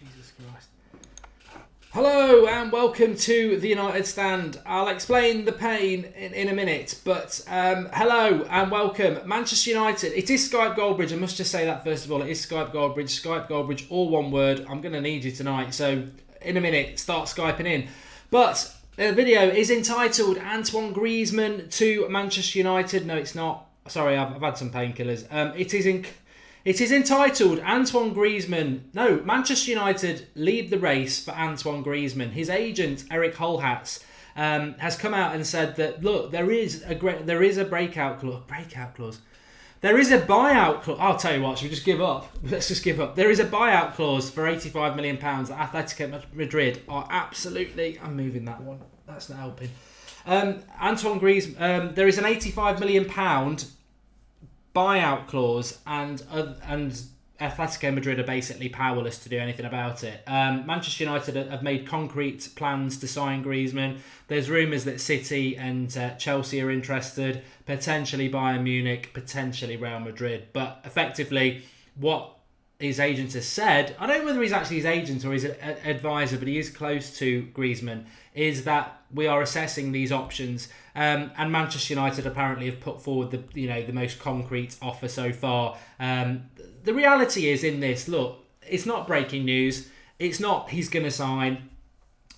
Jesus Christ. Hello and welcome to the United Stand. I'll explain the pain in a minute, but hello and welcome. Manchester United, it is Skype Goldbridge. I must just say that first of all. It is Skype Goldbridge. Skype Goldbridge, all one word. I'm going to need you tonight, so in a minute, start Skyping in. But the video is entitled Antoine Griezmann to Manchester United. No, it's not. Sorry, I've had some painkillers. It is entitled Antoine Griezmann. No, Manchester United lead the race for Antoine Griezmann. His agent Eric Holhatz has come out and said that look, there is a breakout clause. There is a buyout clause. I'll tell you what, should we just give up? Let's just give up. There is a buyout clause for £85 million that Atletico Madrid are absolutely. I'm moving that one. That's not helping. Antoine Griezmann. There is an £85 million buyout clause, and Atletico Madrid are basically powerless to do anything about it. Manchester United have made concrete plans to sign Griezmann. There's rumours that City and Chelsea are interested, potentially Bayern Munich, potentially Real Madrid. But effectively, what his agent has said, I don't know whether he's actually his agent or his advisor, but he is close to Griezmann, is that we are assessing these options. And Manchester United apparently have put forward the most concrete offer so far. The reality is in this, look, it's not breaking news. It's not he's going to sign.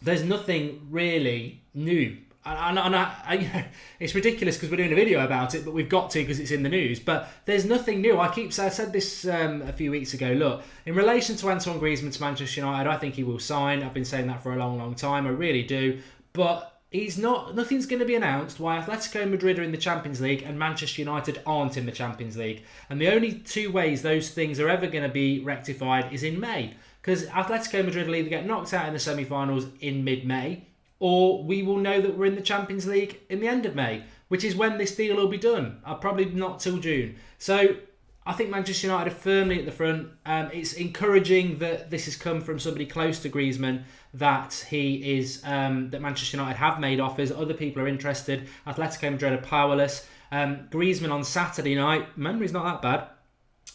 There's nothing really new. And it's ridiculous because we're doing a video about it, but we've got to because it's in the news. But there's nothing new. I said this a few weeks ago. Look, in relation to Antoine Griezmann to Manchester United, I think he will sign. I've been saying that for a long, long time. I really do. But nothing's going to be announced why Atletico Madrid are in the Champions League and Manchester United aren't in the Champions League. And the only two ways those things are ever going to be rectified is in May. Because Atletico Madrid will either get knocked out in the semi-finals in mid-May, or we will know that we're in the Champions League in the end of May, which is when this deal will be done. Probably not till June. So I think Manchester United are firmly at the front. It's encouraging that this has come from somebody close to Griezmann, that that Manchester United have made offers. Other people are interested. Atletico Madrid are powerless. Griezmann on Saturday night, memory's not that bad.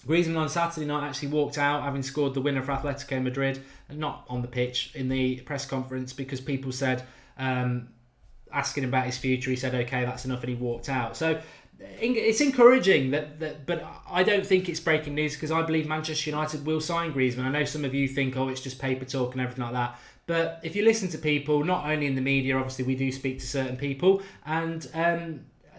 Griezmann on Saturday night actually walked out having scored the winner for Atletico Madrid, and not on the pitch, in the press conference, because people said, asking him about his future, he said, okay, that's enough, and he walked out. So it's encouraging but I don't think it's breaking news, because I believe Manchester United will sign Griezmann. I know some of you think, it's just paper talk and everything like that. But if you listen to people, not only in the media, obviously we do speak to certain people, and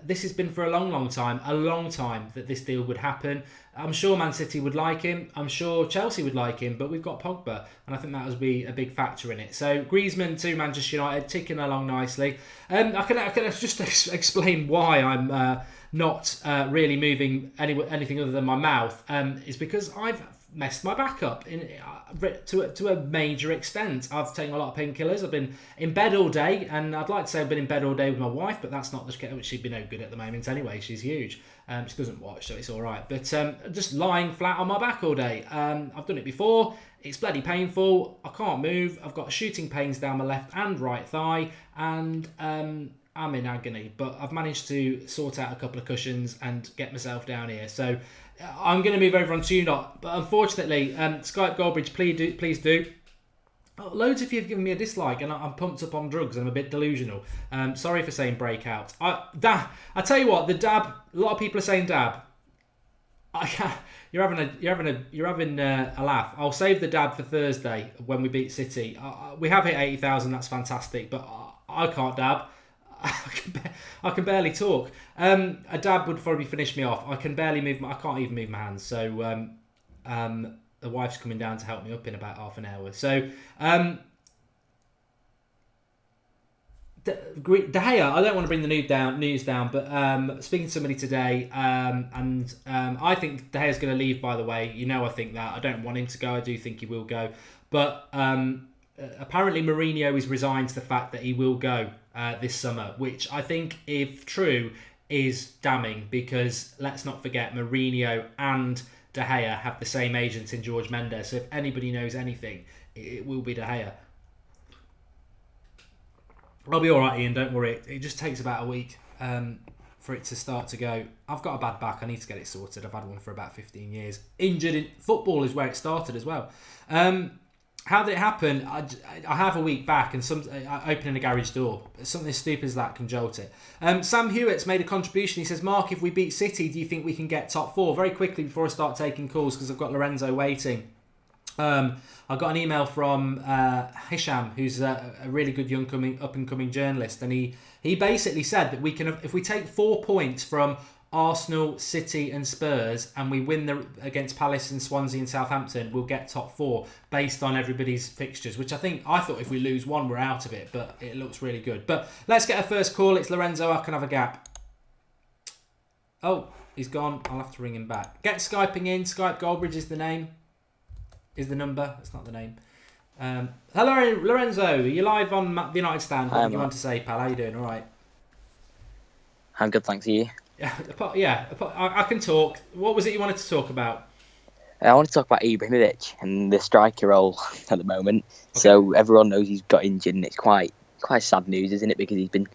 this has been for a long time that this deal would happen. I'm sure Man City would like him. I'm sure Chelsea would like him, but we've got Pogba, and I think that would be a big factor in it. So Griezmann to Manchester United, ticking along nicely. I can just explain why I'm not really moving anything other than my mouth. Is because I've messed my back up to a major extent. I've taken a lot of painkillers. I've been in bed all day, and I'd like to say I've been in bed all day with my wife, but that's not the case. She'd be no good at the moment anyway. She's huge. She doesn't watch, so it's all right. But just lying flat on my back all day. I've done it before. It's bloody painful. I can't move. I've got shooting pains down my left and right thigh, and I'm in agony. But I've managed to sort out a couple of cushions and get myself down here. So I'm going to move over on TuneDot. But unfortunately, Skype Goldbridge, please do. Loads of you have given me a dislike, and I'm pumped up on drugs and I'm a bit delusional. Sorry for saying breakout. I tell you what, the dab. A lot of people are saying dab. You're having a laugh. I'll save the dab for Thursday when we beat City. We have hit 80,000. That's fantastic, but I can't dab. I can barely talk. A dab would probably finish me off. I can barely move. I can't even move my hands. So the wife's coming down to help me up in about half an hour. So De Gea, I don't want to bring the news down, but speaking to somebody today, and I think De Gea's going to leave, by the way. I think that. I don't want him to go. I do think he will go. But apparently Mourinho is resigned to the fact that he will go this summer, which I think, if true, is damning, because let's not forget Mourinho and De Gea have the same agent in George Mendes. So if anybody knows anything, it will be De Gea. I'll be all right, Ian. Don't worry. It just takes about a week for it to start to go. I've got a bad back. I need to get it sorted. I've had one for about 15 years. Injured in football is where it started as well. How did it happen? I have a week back and opening a garage door. Something as stupid as that can jolt it. Sam Hewitt's made a contribution. He says, Mark, if we beat City, do you think we can get top 4? Very quickly before I start taking calls, because I've got Lorenzo waiting. I got an email from Hisham, who's a really good up and coming journalist, and he basically said that we can, if we take 4 points from Arsenal, City and Spurs, and we win against Palace and Swansea and Southampton, we'll get top 4 based on everybody's fixtures, which I thought if we lose one, we're out of it, but it looks really good. But let's get a first call. It's Lorenzo. I can have a gap. Oh, he's gone. I'll have to ring him back. Get Skyping in. Skype Goldbridge is the name. Is the number. That's not the name. Hello, Lorenzo. Are you live on the United Stand? What do you want to say, pal? How you doing? All right. I'm good, thanks. You? Yeah, I can talk. What was it you wanted to talk about? I want to talk about Ibrahimovic and the striker role at the moment. Okay. So everyone knows he's got injured, and it's quite sad news, isn't it? Because he's been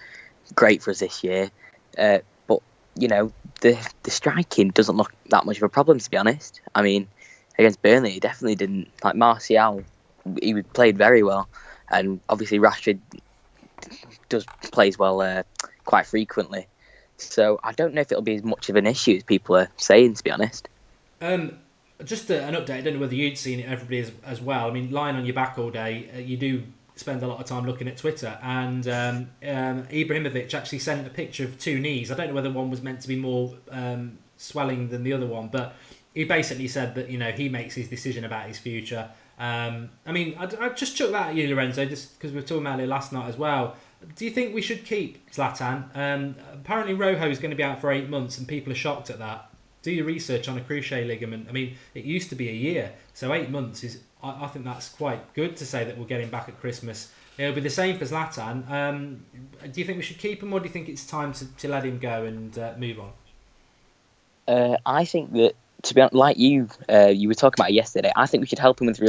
great for us this year. But the striking doesn't look that much of a problem, to be honest. I mean, against Burnley, he definitely didn't. Like Martial, he played very well, and obviously Rashford plays well quite frequently. So I don't know if it'll be as much of an issue as people are saying, to be honest. Just an update. I don't know whether you'd seen it, everybody as well. I mean, lying on your back all day, you do spend a lot of time looking at Twitter. And Ibrahimovic actually sent a picture of 2 knees. I don't know whether one was meant to be more swelling than the other one, but he basically said that he makes his decision about his future. I mean, I just chuck that at you, Lorenzo, just because we were talking about it last night as well. Do you think we should keep Zlatan? Apparently Rojo is going to be out for 8 months and people are shocked at that. Do your research on a cruciate ligament. I mean, it used to be a year, so 8 months is, I think that's quite good to say that we'll get him back at Christmas. It'll be the same for Zlatan. Do you think we should keep him, or do you think it's time to let him go and move on? I think that, to be honest, like you were talking about yesterday, I think we should help him with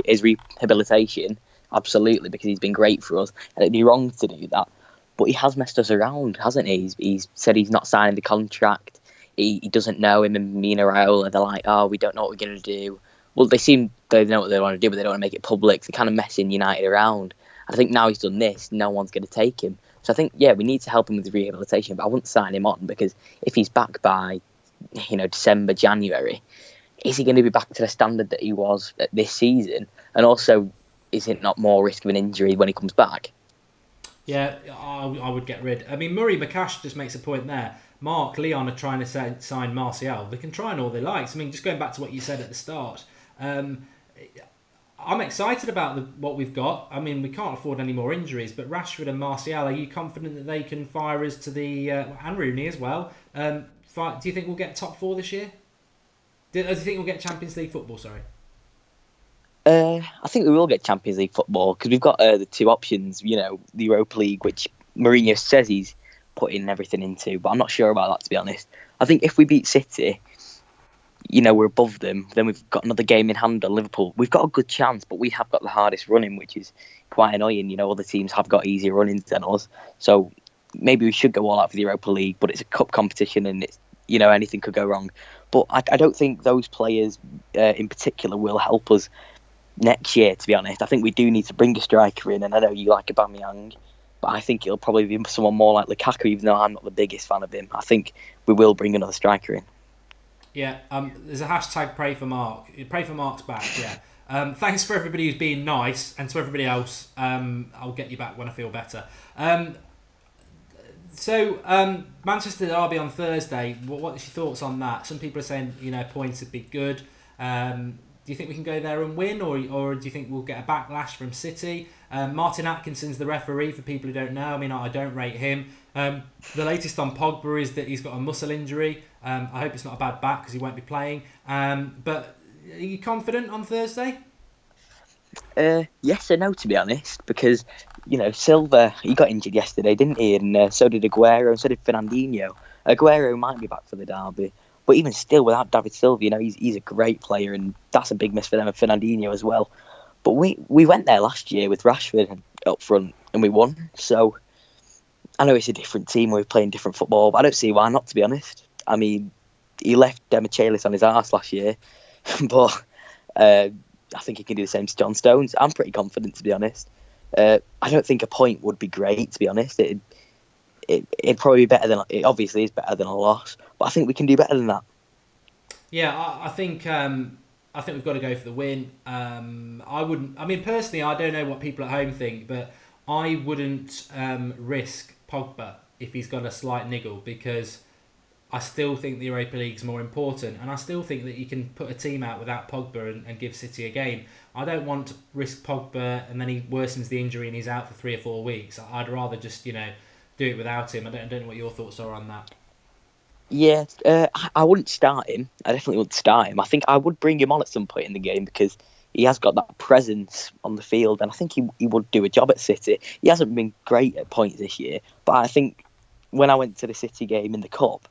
his rehabilitation. Absolutely, because he's been great for us, and it'd be wrong to do that. But he has messed us around, hasn't he? He's said he's not signing the contract. He doesn't know him and Mina Raiola. They're like, oh, we don't know what we're going to do. Well, they know what they want to do, but they don't want to make it public. They're kind of messing United around. I think now he's done this, no one's going to take him. So I think, yeah, we need to help him with the rehabilitation, but I wouldn't sign him on, because if he's back by, December, January, is he going to be back to the standard that he was this season? And also, is it not more risk of an injury when he comes back? Yeah, I would get rid. I mean, Murray McCash just makes a point there. Mark, Leon are trying to sign Martial. They can try and all they like. I mean, just going back to what you said at the start, I'm excited about what we've got. I mean, we can't afford any more injuries, but Rashford and Martial, are you confident that they can fire us to the... and Rooney as well. Do you think we'll get top 4 this year? Do you think we'll get Champions League football, sorry? I think we will get Champions League football, because we've got the 2 options, the Europa League, which Mourinho says he's putting everything into, but I'm not sure about that, to be honest. I think if we beat City, we're above them, then we've got another game in hand on Liverpool. We've got a good chance, but we have got the hardest running, which is quite annoying. Other teams have got easier runnings than us, so maybe we should go all out for the Europa League, but it's a cup competition and it's, anything could go wrong. But I don't think those players in particular will help us next year, to be honest. I think we do need to bring a striker in, and I know you like Aubameyang, but I think it'll probably be someone more like Lukaku, even though I'm not the biggest fan of him. I think we will bring another striker in. Yeah, there's a hashtag pray for Mark. Pray for Mark's back, yeah. Thanks for everybody who's being nice, and to everybody else, I'll get you back when I feel better. So Manchester Derby on Thursday, what's your thoughts on that? Some people are saying, points would be good. Do you think we can go there and win, or do you think we'll get a backlash from City? Martin Atkinson's the referee, for people who don't know. I mean, I don't rate him. The latest on Pogba is that he's got a muscle injury. I hope it's not a bad back, because he won't be playing. But are you confident on Thursday? Yes and no, to be honest, because, Silva, he got injured yesterday, didn't he? And so did Aguero, and so did Fernandinho. Aguero might be back for the derby. But even still, without David Silva, he's a great player, and that's a big miss for them, and Fernandinho as well. But we went there last year with Rashford up front, and we won. So I know it's a different team, we're playing different football, but I don't see why not, to be honest. I mean, he left Demichelis on his arse last year, but I think he can do the same to John Stones. I'm pretty confident, to be honest. I don't think a point would be great, to be honest. It'd probably be better than, it obviously is better than a loss, but I think we can do better than that. Yeah, I think we've got to go for the win. Personally, I don't know what people at home think, but I wouldn't risk Pogba if he's got a slight niggle, because I still think the Europa League's more important, and I still think that you can put a team out without Pogba and give City a game. I don't want to risk Pogba and then he worsens the injury and he's out for 3 or 4 weeks. I'd rather just, do it without him. I don't know what your thoughts are on that. Yeah, I wouldn't start him. I definitely wouldn't start him. I think I would bring him on at some point in the game because he has got that presence on the field, and I think he would do a job at City. He hasn't been great at points this year, but I think when I went to the City game in the Cup,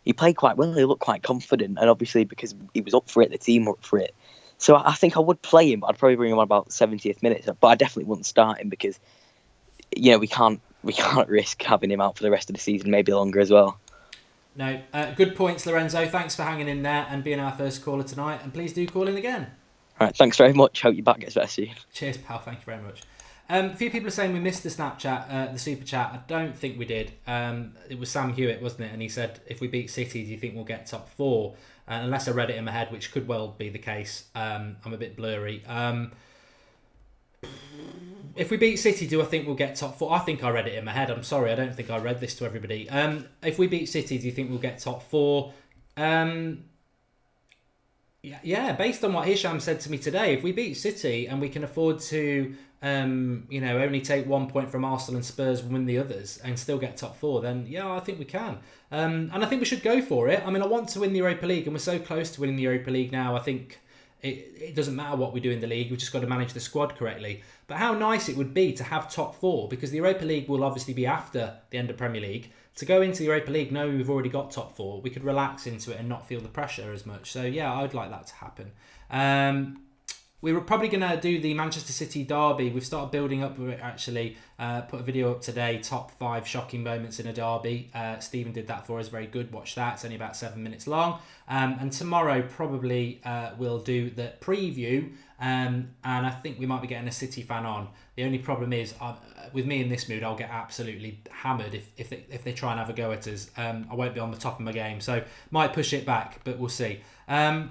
he played quite well. He looked quite confident, and obviously because he was up for it, the team were up for it. So I think I would play him, but I'd probably bring him on about 70th minute. But I definitely wouldn't start him because we can't risk having him out for the rest of the season, maybe longer as well. No, good points, Lorenzo. Thanks for hanging in there and being our first caller tonight. And please do call in again. All right, thanks very much. Hope your back gets better soon. Cheers, pal. Thank you very much. A few people are saying we missed the Snapchat, the super chat. I don't think we did. It was Sam Hewitt, wasn't it? And he said, if we beat City, do you think we'll get top 4? Unless I read it in my head, which could well be the case. I'm a bit blurry. If we beat City, do I think we'll get top 4? I think I read it in my head. I'm sorry, I don't think I read this to everybody. If we beat City, do you think we'll get top 4? Yeah, based on what Hisham said to me today, if we beat City and we can afford to, only take 1 point from Arsenal and Spurs and win the others and still get top 4, then yeah, I think we can. And I think we should go for it. I mean, I want to win the Europa League, and we're so close to winning the Europa League now. I think it doesn't matter what we do in the league. We've just got to manage the squad correctly. But how nice it would be to have top 4, because the Europa League will obviously be after the end of Premier League. To go into the Europa League knowing we've already got top 4, we could relax into it and not feel the pressure as much. So yeah, I'd like that to happen. We were probably going to do the Manchester City derby. We've started building up with it, actually. Put a video up today, top 5 shocking moments in a derby. Stephen did that for us, very good. Watch that. It's only about 7 minutes long. And tomorrow probably we'll do the preview. And I think we might be getting a City fan on. The only problem is, with me in this mood, I'll get absolutely hammered if they try and have a go at us. I won't be on the top of my game, so might push it back, but we'll see. Let's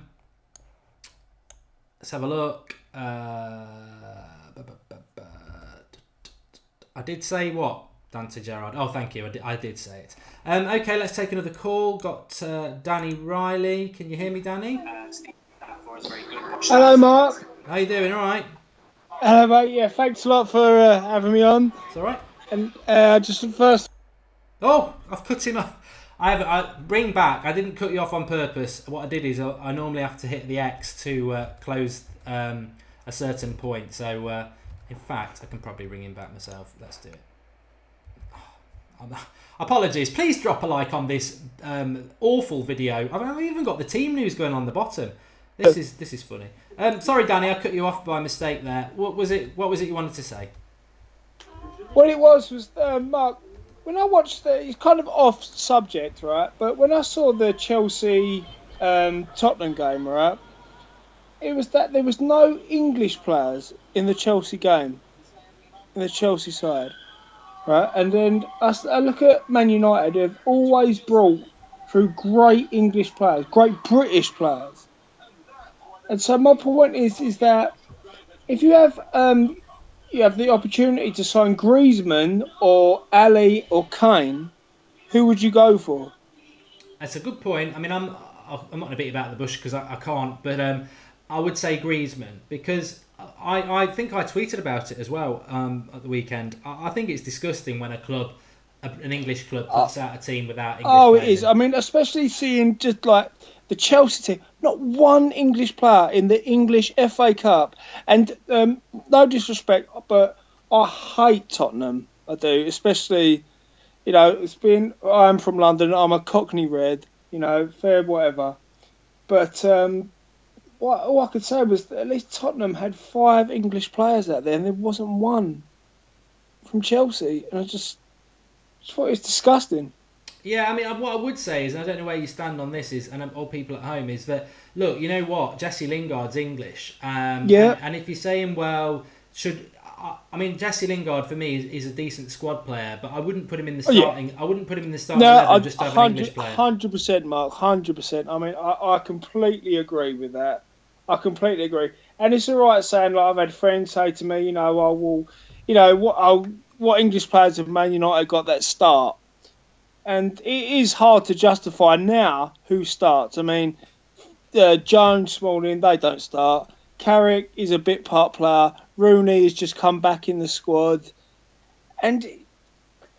have a look. I did say what? Dante Gerrard. Oh, thank you. I did say it. Okay, let's take another call. Got Danny Riley. Can you hear me, Danny? Hello, Mark. How you doing? All right? Hello, mate. Yeah, thanks a lot for having me on. It's all right. And just first... Oh, I've cut him off. I bring back. I didn't cut you off on purpose. What I did is I normally have to hit the X to close a certain point. So, in fact, I can probably ring him back myself. Let's do it. Apologies. Please drop a like on this awful video. I've even got the team news going on the bottom. This is funny. Sorry, Danny, I cut you off by mistake there. What was it you wanted to say? What it was Mark, when I watched it's kind of off subject, right? But when I saw the Chelsea Tottenham game, right, it was that there was no English players in the Chelsea game, in the Chelsea side, right? And then I look at Man United, they've always brought through great English players, great British players. And so my point is that if you have the opportunity to sign Griezmann or Ali or Kane, who would you go for? That's a good point. I mean, I'm not going to beat about the bush because I can't, but I would say Griezmann, because I think I tweeted about it as well at the weekend. I think it's disgusting when an English club puts out a team without English players. It is. I mean, especially seeing just like the Chelsea team, not one English player in the English FA Cup. And no disrespect, but I hate Tottenham. I do, especially, I'm from London, I'm a Cockney Red, fair whatever. But all I could say was that at least Tottenham had 5 English players out there, and there wasn't one from Chelsea. And I just thought it was disgusting. Yeah, I mean, what I would say is, and I don't know where you stand on this, is, and all people at home, is that, look, you know what? Jesse Lingard's English. Yeah. And if you're saying, well, I mean, Jesse Lingard for me is a decent squad player, but I wouldn't put him in the starting. I wouldn't put him in the starting 11 just to have an English player. 100%, Mark. 100%. I mean, I completely agree with that. I completely agree. And it's all right saying, like, I've had friends say to me, what English players have Man United got that start? And it is hard to justify now who starts. I mean, Jones, Smalling, they don't start. Carrick is a bit part player. Rooney has just come back in the squad. And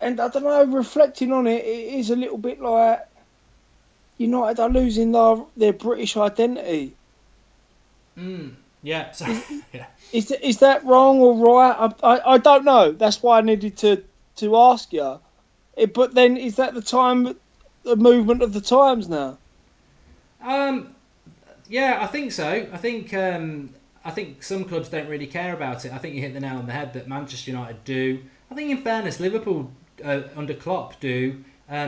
I don't know, reflecting on it, it is a little bit like United are losing their British identity. Yeah. So, yeah. Is that wrong or right? I don't know. That's why I needed to ask you. But then, is that the movement of the times now? Yeah, I think so. I think some clubs don't really care about it. I think you hit the nail on the head that Manchester United do. I think, in fairness, Liverpool under Klopp do.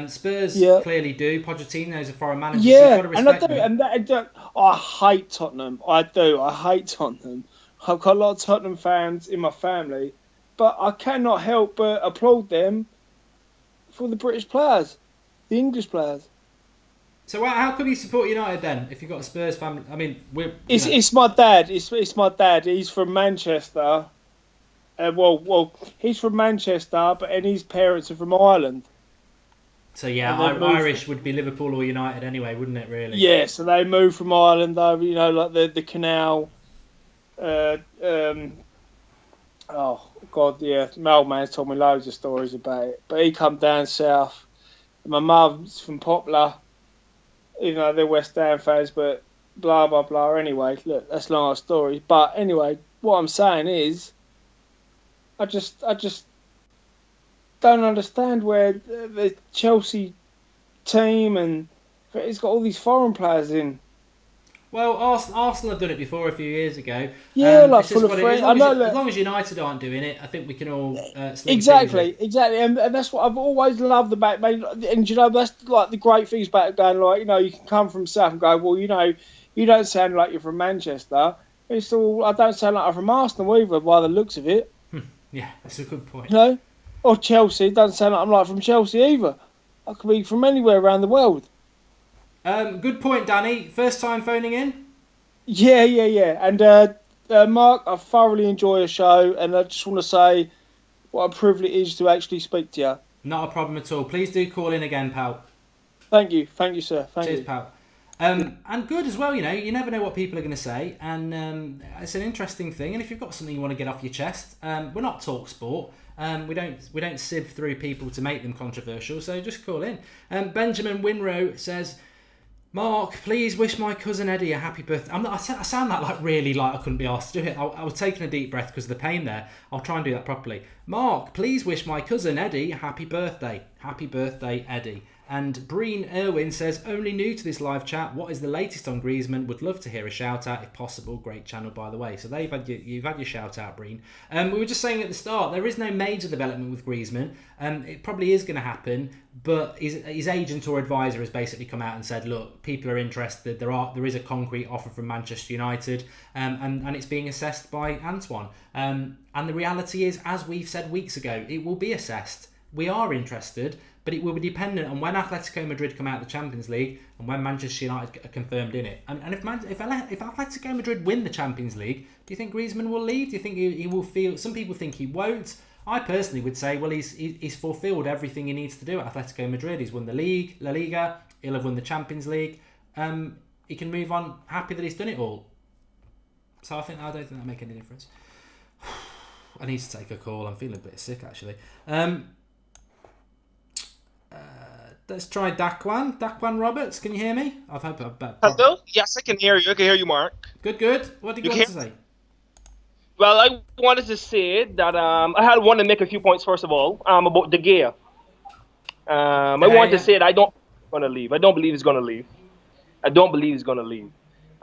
Spurs clearly do. Pochettino's a foreign manager. Yeah, so you've got to respect and I do. I hate Tottenham. I do. I hate Tottenham. I've got a lot of Tottenham fans in my family, but I cannot help but applaud them for the British players, the English players. So how could you support United then if you've got a Spurs family? I mean, it's my dad. It's my dad. He's from Manchester. He's from Manchester, and his parents are from Ireland. So yeah, Irish would be Liverpool or United anyway, wouldn't it? Really? Yeah. So they moved from Ireland over, like the canal. Oh God, yeah. My old man's told me loads of stories about it. But he come down south. And my mum's from Poplar. Even though they're West Ham fans, but blah blah blah. Anyway, look, that's not our story. But anyway, what I'm saying is, I just don't understand where the Chelsea team and it's got all these foreign players in. Well, Arsenal have done it before a few years ago. Yeah, like full of friends. As long as United aren't doing it, I think we can all sleep exactly, and that's what I've always loved about. And that's like the great things about going, like, you can come from South and go, well, you don't sound like you're from Manchester. It's all I don't sound like I'm from Arsenal either, by the looks of it. Yeah, that's a good point. Or Chelsea. It doesn't sound like I'm like from Chelsea either. I could be from anywhere around the world. Good point, Danny. First time phoning in? Yeah. And Mark, I thoroughly enjoy your show, and I just want to say what a privilege it is to actually speak to you. Not a problem at all. Please do call in again, pal. Thank you, sir. Cheers, pal. And good as well, you never know what people are going to say, and it's an interesting thing. And if you've got something you want to get off your chest, we're not talk sport. We don't sieve through people to make them controversial, so just call in. Benjamin Winrow says, Mark, please wish my cousin Eddie a happy birthday. I sound that like really like I couldn't be asked to do it. I was taking a deep breath because of the pain there. I'll try and do that properly. Mark, please wish my cousin Eddie a happy birthday. Happy birthday, Eddie. And Breen Irwin says, only new to this live chat, what is the latest on Griezmann? Would love to hear a shout out if possible. Great channel, by the way. So you've had your shout out, Breen. We were just saying at the start, there is no major development with Griezmann. It probably is going to happen, but his agent or advisor has basically come out and said, look, people are interested. There is a concrete offer from Manchester United, and it's being assessed by Antoine. And the reality is, as we've said weeks ago, it will be assessed. We are interested, but it will be dependent on when Atletico Madrid come out of the Champions League and when Manchester United are confirmed in it. And if Atletico Madrid win the Champions League, do you think Griezmann will leave? Do you think he will feel? Some people think he won't. I personally would say, well, he's fulfilled everything he needs to do at Atletico Madrid. He's won the league, La Liga. He'll have won the Champions League. He can move on, happy that he's done it all. So I don't think that'll make any difference. I need to take a call. I'm feeling a bit sick actually. Let's try Dakwan. Dakwan Roberts, can you hear me? Hello? Yes, I can hear you. I can hear you, Mark. Good. What did you want to say? Well, I wanted to say that I wanted to make a few points, first of all, about De Gea. I wanted to say that I don't want to leave. I don't believe he's going to leave.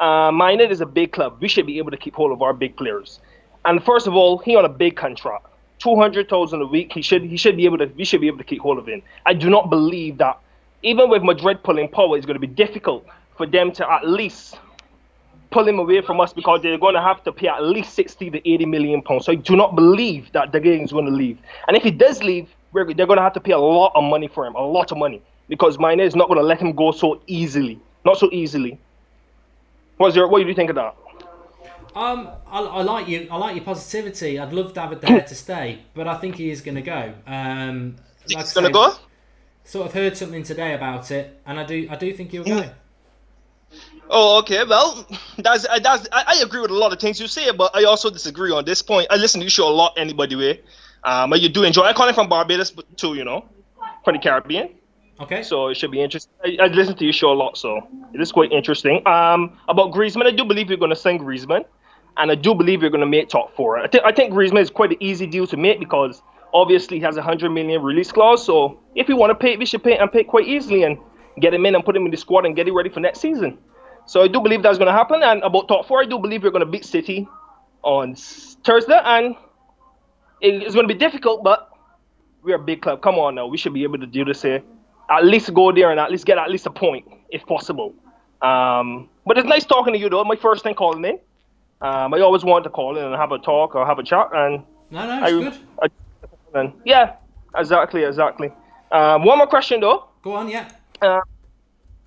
Man United is a big club. We should be able to keep hold of our big players. And first of all, he on a big contract. 200,000 a week. We should be able to keep hold of him. I do not believe that even with Madrid pulling power, it's going to be difficult for them to at least pull him away from us because they're going to have to pay at least 60 to 80 million pounds. So I do not believe that De Gea is going to leave. And if he does leave, they're going to have to pay a lot of money for him, a lot of money, because Mané is not going to let him go so easily, not so easily. What do you think of that? I like you. I like your positivity. I'd love David De Gea to stay, but I think he is going to go. He's going to go. Sort of heard something today about it, and I do think he'll go. Oh, okay. Well, I agree with a lot of things you say, but I also disagree on this point. I listen to your show a lot, anyway. But you do enjoy. I call it from Barbados too, from the Caribbean. Okay. So it should be interesting. I listen to your show a lot, so it is quite interesting. About Griezmann, I do believe you're going to sign Griezmann, and I do believe you're going to make top four. I think Griezmann is quite an easy deal to make because obviously he has a 100 million release clause. So if we want to pay, we should pay and pay quite easily and get him in and put him in the squad and get it ready for next season. So I do believe that's going to happen. And about top four, I do believe you're going to beat City on Thursday, and it's going to be difficult, but we're a big club. Come on now, we should be able to do this here. At least go there and at least get at least a point, if possible. But it's nice talking to you, though. My first time calling in. I always wanted to call in and have a talk or have a chat. And it's good. Yeah, exactly. One more question, though. Go on, yeah.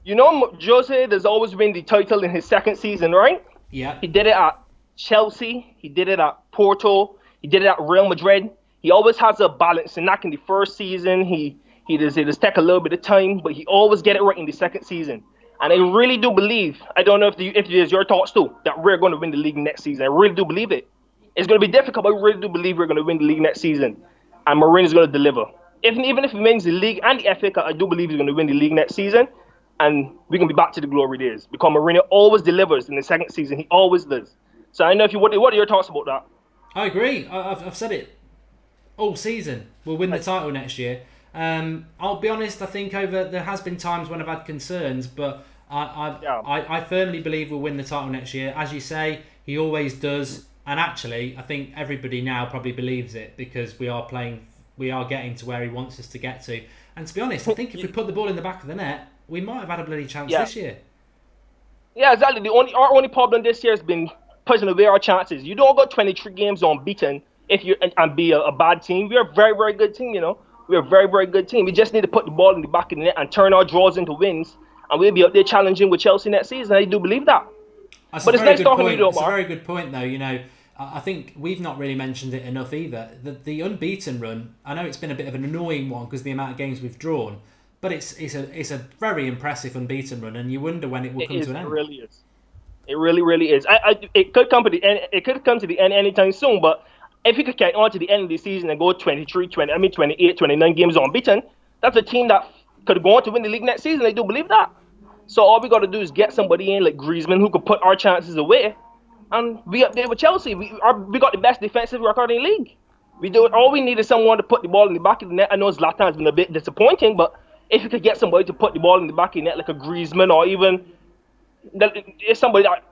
Jose, there's always been the title in his second season, right? Yeah. He did it at Chelsea. He did it at Porto. He did it at Real Madrid. He always has a balance. And not in the first season, he does take a little bit of time, but he always get it right in the second season. And I really do believe, I don't know if it is your thoughts too, that we're going to win the league next season. I really do believe it. It's going to be difficult, but I really do believe we're going to win the league next season. And Mourinho is going to deliver. Even if he wins the league and the FA Cup, I do believe he's going to win the league next season. And we're going to be back to the glory days. Because Mourinho always delivers in the second season. He always does. So I know what are your thoughts about that? I agree. I've said it all season. We'll win the title next year. I'll be honest, I think there has been times when I've had concerns, but I firmly believe we'll win the title next year. As you say, he always does. And actually, I think everybody now probably believes it because we are getting to where he wants us to get to. And to be honest, I think if we put the ball in the back of the net, we might have had a bloody chance this year. Yeah, exactly. Our only problem this year has been pushing away our chances. You don't go 23 games unbeaten and be a bad team. We're a very, very good team, We're a very, very good team. We just need to put the ball in the back of the net and turn our draws into wins, and we'll be up there challenging with Chelsea next season. I do believe that. It's nice talking to you, though, Mark. It's a very good point, though. I think we've not really mentioned it enough either. The unbeaten run, I know it's been a bit of an annoying one because the amount of games we've drawn, but it's a very impressive unbeaten run, and you wonder when it will come to an end. It really is. It really, really is. It could come to the end. It could come to the end anytime soon, but if we could get on to the end of the season and go 28, 29 games unbeaten, that's a team that could go on to win the league next season. I do believe that. So all we got to do is get somebody in like Griezmann who could put our chances away, and we up there with Chelsea. We got the best defensive record in the league. We do it. All we need is someone to put the ball in the back of the net. I know Zlatan has been a bit disappointing, but if you could get somebody to put the ball in the back of the net like a Griezmann or even if somebody that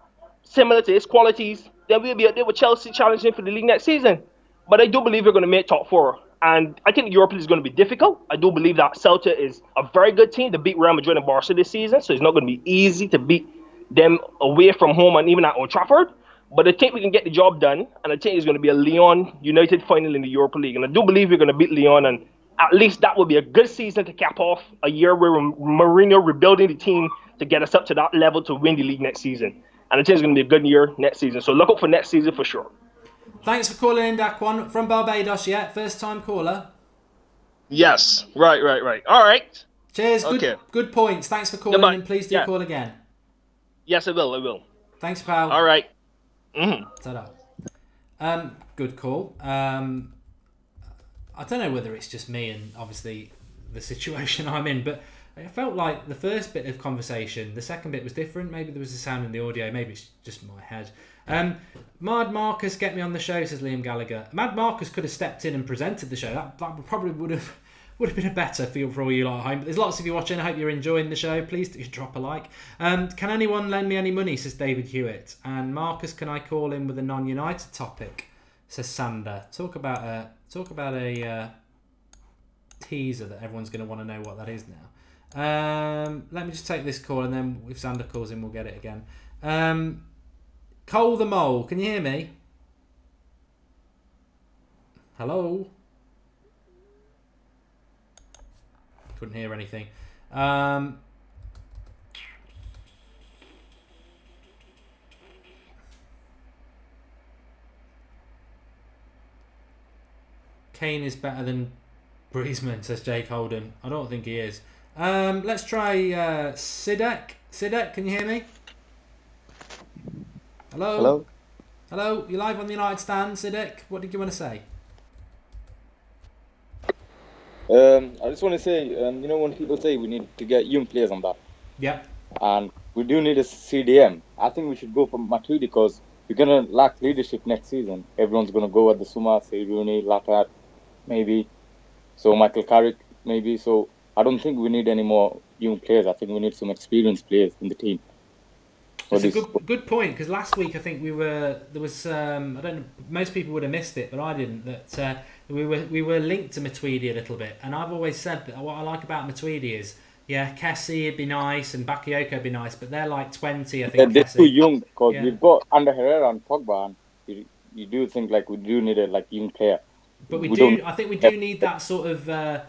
similar to his qualities, then we'll be up there with Chelsea challenging for the league next season. But I do believe we're going to make top four. And I think Europe is going to be difficult. I do believe that Celta is a very good team to beat Real Madrid and Barca this season. So it's not going to be easy to beat them away from home and even at Old Trafford. But I think we can get the job done. And I think it's going to be a Lyon United final in the Europa League. And I do believe we're going to beat Lyon. And at least that will be a good season to cap off a year where Mourinho rebuilding the team to get us up to that level to win the league next season. And I think it's going to be a good year next season. So look out for next season for sure. Thanks for calling in, Daquan. From Barbados, yeah? First time caller? Yes. Right. All right. Cheers. Good points. Thanks for calling in. Please do call again. Yes, I will. Thanks, pal. All right. Ta-da. Good call. I don't know whether it's just me and obviously the situation I'm in, but it felt like the first bit of conversation, the second bit was different. Maybe there was a sound in the audio. Maybe it's just my head. Mad Marcus, get me on the show, says Liam Gallagher. Mad Marcus could have stepped in and presented the show. That probably would have been a better feel for all you lot at home. But there's lots of you watching. I hope you're enjoying the show. Please do drop a like. Can anyone lend me any money, says David Hewitt. And Marcus, can I call in with a non-United topic, says Sander. Talk about a teaser that everyone's going to want to know what that is now. Let me just take this call, and then if Sander calls in, we'll get it again. Cole the Mole, can you hear me? Hello? Couldn't hear anything. Kane is better than Griezmann, says Jake Holden. I don't think he is. Let's try Sidek. Sidek, can you hear me? Hello? Hello? Hello? You're live on the United Stand, Sidek. What did you want to say? I just want to say, when people say we need to get young players on that, Yep. and we do need a CDM, I think we should go for Matuidi because we're going to lack leadership next season. Everyone's going to go at the Suma, say Rooney, Latat, maybe. So Michael Carrick, maybe. So I don't think we need any more young players. I think we need some experienced players in the team. It's a good point, because last week I think there was I don't know, most people would have missed it, but I didn't, that we were linked to Matuidi a little bit, and I've always said that what I like about Matuidi is, yeah, Kessie would be nice and Bakayoko would be nice, but they're like 20, I think. They're too young because we've got under Herrera and Pogba, and you do think like we do need a young player. But I think we do need that sort of a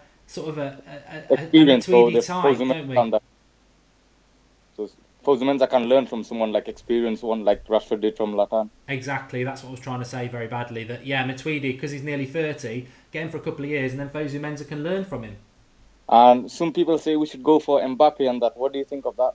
experience, Matuidi type, don't we? So Fosu-Mensah can learn from someone like experienced one, like Rashford did from Latan. Exactly, that's what I was trying to say very badly. That Matuidi, because he's nearly 30, get him for a couple of years, and then Fosu-Mensah can learn from him. And some people say we should go for Mbappe and that. What do you think of that?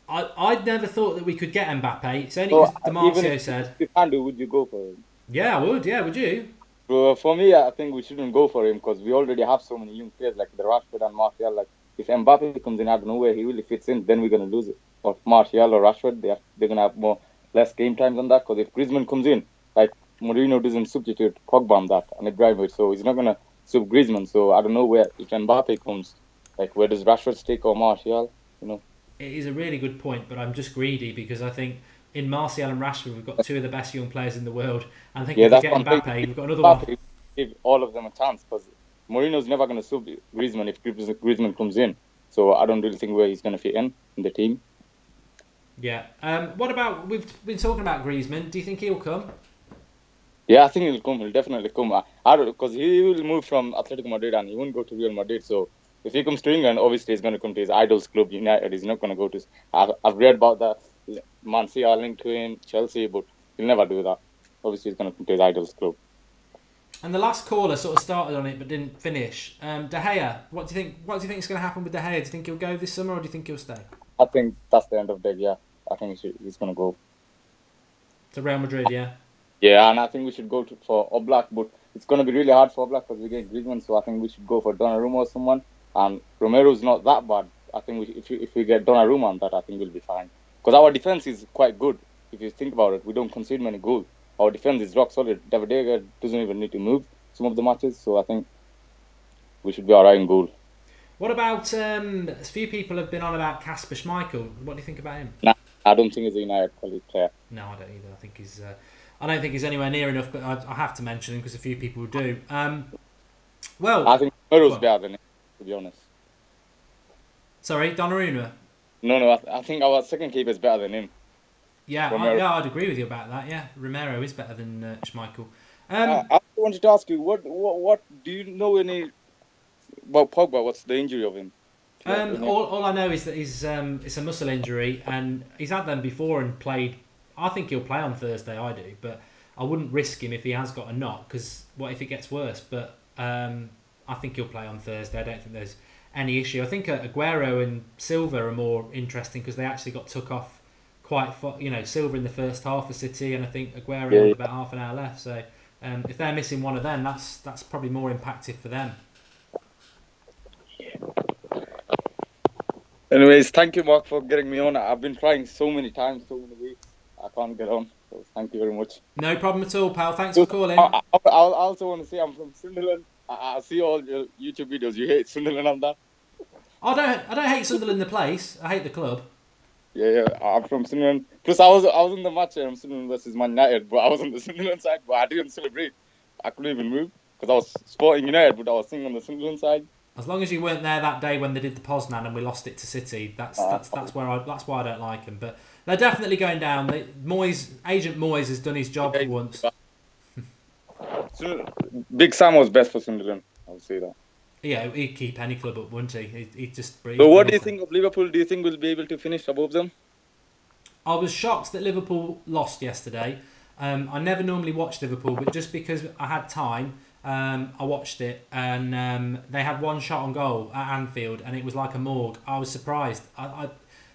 I'd never thought that we could get Mbappe. It's only because Demarcio said. If you can do, would you go for him? Yeah, I would. Yeah, would you? For me, I think we shouldn't go for him because we already have so many young players like the Rashford and Martial. Like if Mbappe comes in out of nowhere, he really fits in. Then we're gonna lose it. Or Martial or Rashford, they're gonna have less game times on that. Because if Griezmann comes in, like Mourinho doesn't substitute Pogba on that and Ibrahimovic, so he's not gonna sub Griezmann. So I don't know where if Mbappe comes, like where does Rashford stick or Martial? It is a really good point, but I'm just greedy because I think in Martial and Rashford we've got two of the best young players in the world, and I think if we get Mbappe, we've got another one. Give all of them a chance because Mourinho's never going to sub Griezmann if Griezmann comes in. So I don't really think where he's going to fit in the team. Yeah. What about, we've been talking about Griezmann. Do you think he'll come? Yeah, I think he'll come. He'll definitely come. Because he will move from Atletico Madrid and he won't go to Real Madrid. So if he comes to England, obviously he's going to come to his idols club, United. He's not going to go to... I've read about that. Man City are linked to him, Chelsea, but he'll never do that. Obviously he's going to come to his idols club. And the last caller sort of started on it but didn't finish. De Gea, what do you think? What do you think is going to happen with De Gea? Do you think he'll go this summer or do you think he'll stay? I think that's the end of the day. Yeah, I think he's going to go to Real Madrid. Yeah. Yeah, and I think we should go for Oblak, but it's going to be really hard for Oblak because we get Griezmann. So I think we should go for Donnarumma or someone. And Romero's not that bad. I think if we get Donnarumma on that, I think we'll be fine. Because our defense is quite good. If you think about it, we don't concede many goals. Our defense is rock solid. David De Gea doesn't even need to move some of the matches, so I think we should be alright in goal. What about a few people have been on about Kasper Schmeichel? What do you think about him? Nah, I don't think he's a United quality player. No, I don't either. I don't think he's anywhere near enough, but I have to mention him because a few people do. Well, I think Romero's better than him, to be honest. Sorry, Donnarumma? No, I think our second keeper is better than him. Yeah, I'd agree with you about that. Yeah, Romero is better than Schmeichel. I wanted to ask you, what do you know any about Pogba? What's the injury of him? All I know is that it's a muscle injury, and he's had them before and played. I think he'll play on Thursday. I do, but I wouldn't risk him if he has got a knock because what if it gets worse? But I think he'll play on Thursday. I don't think there's any issue. I think Aguero and Silva are more interesting because they actually got took off quite far. Silva in the first half for City, and I think Aguero with about half an hour left. So if they're missing one of them, that's probably more impactful for them. Anyways, thank you, Mark, for getting me on. I've been trying so many times, so many weeks. I can't get on. So thank you very much. No problem at all, pal. Thanks for calling. I also want to say I'm from Sunderland. I see all your YouTube videos. You hate Sunderland and that. I don't hate Sunderland the place. I hate the club. Yeah. I'm from Sunderland. Plus, I was in the match Sunderland versus Man United, but I was on the Sunderland side, but I didn't celebrate. I couldn't even move because I was supporting United, but I was sitting on the Sunderland side. As long as you weren't there that day when they did the Poznan and we lost it to City, that's why I don't like them. But they're definitely going down. Agent Moyes has done his job for once. Big Sam was best for Sunderland. I would say that. Yeah, he'd keep any club up, wouldn't he? He'd just breathe. So, what do you think of Liverpool? Do you think we'll be able to finish above them? I was shocked that Liverpool lost yesterday. I never normally watch Liverpool, but just because I had time, I watched it, and they had one shot on goal at Anfield, and it was like a morgue. I was surprised.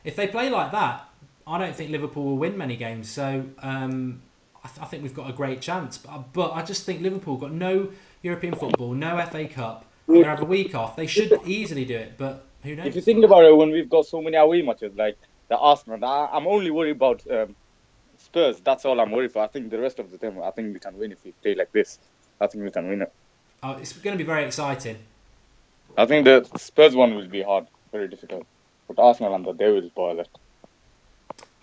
If they play like that, I don't think Liverpool will win many games. So I think we've got a great chance. But I just think Liverpool got no European football, no FA Cup. They have a week off. They should easily do it, but who knows? If you think about it, when we've got so many away matches, like the Arsenal, I'm only worried about Spurs. That's all I'm worried for. I think the rest of the time, I think we can win if we play like this. I think we can win it. Oh, it's going to be very exciting. I think the Spurs one will be hard, very difficult. But Arsenal and they will spoil it.